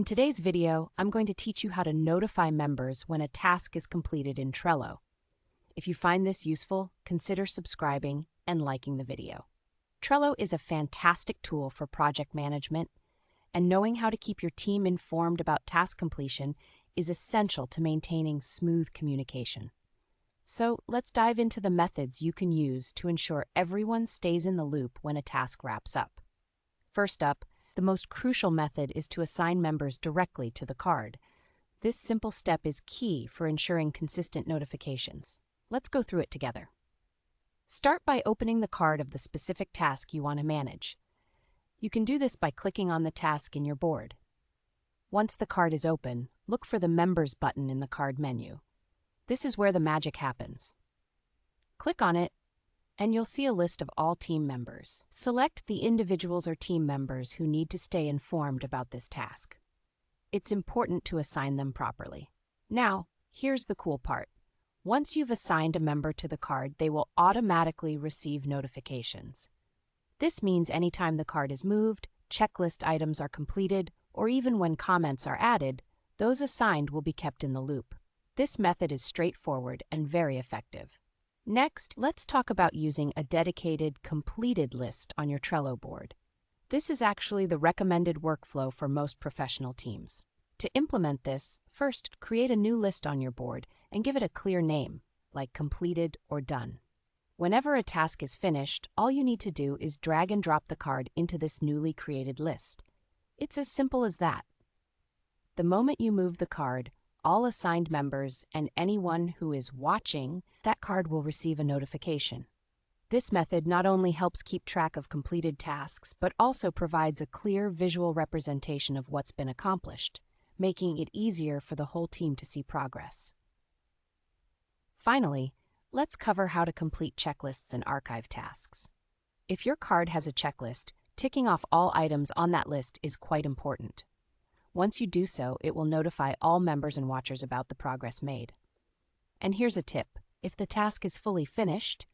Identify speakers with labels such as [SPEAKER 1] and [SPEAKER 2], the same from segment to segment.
[SPEAKER 1] In today's video, I'm going to teach you how to notify members when a task is completed in Trello. If you find this useful, consider subscribing and liking the video. Trello is a fantastic tool for project management, and knowing how to keep your team informed about task completion is essential to maintaining smooth communication. So let's dive into the methods you can use to ensure everyone stays in the loop when a task wraps up. First up, the most crucial method is to assign members directly to the card. This simple step is key for ensuring consistent notifications. Let's go through it together. Start by opening the card of the specific task you want to manage. You can do this by clicking on the task in your board. Once the card is open, look for the Members button in the card menu. This is where the magic happens. Click on it, and you'll see a list of all team members. Select the individuals or team members who need to stay informed about this task. It's important to assign them properly. Now, here's the cool part. Once you've assigned a member to the card, they will automatically receive notifications. This means anytime the card is moved, checklist items are completed, or even when comments are added, those assigned will be kept in the loop. This method is straightforward and very effective. Next, let's talk about using a dedicated completed list on your Trello board. This is actually the recommended workflow for most professional teams. To implement this, first create a new list on your board and give it a clear name, like completed or done. Whenever a task is finished, all you need to do is drag and drop the card into this newly created list. It's as simple as that. The moment you move the card, all assigned members and anyone who is watching that card will receive a notification. This method not only helps keep track of completed tasks, but also provides a clear visual representation of what's been accomplished, making it easier for the whole team to see progress. Finally, let's cover how to complete checklists and archive tasks. If your card has a checklist, ticking off all items on that list is quite important. Once you do so, it will notify all members and watchers about the progress made. And here's a tip. If the task is fully finished,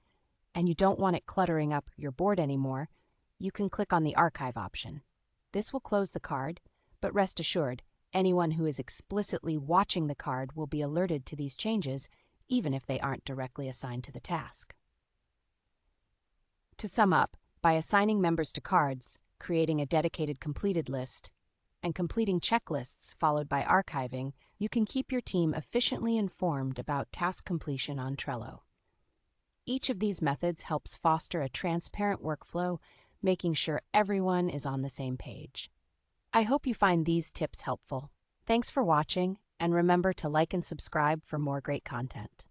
[SPEAKER 1] and you don't want it cluttering up your board anymore, you can click on the Archive option. This will close the card, but rest assured, anyone who is explicitly watching the card will be alerted to these changes, even if they aren't directly assigned to the task. To sum up, by assigning members to cards, creating a dedicated completed list, and completing checklists followed by archiving, you can keep your team efficiently informed about task completion on Trello. Each of these methods helps foster a transparent workflow, making sure everyone is on the same page. I hope you find these tips helpful. Thanks for watching, and remember to like and subscribe for more great content.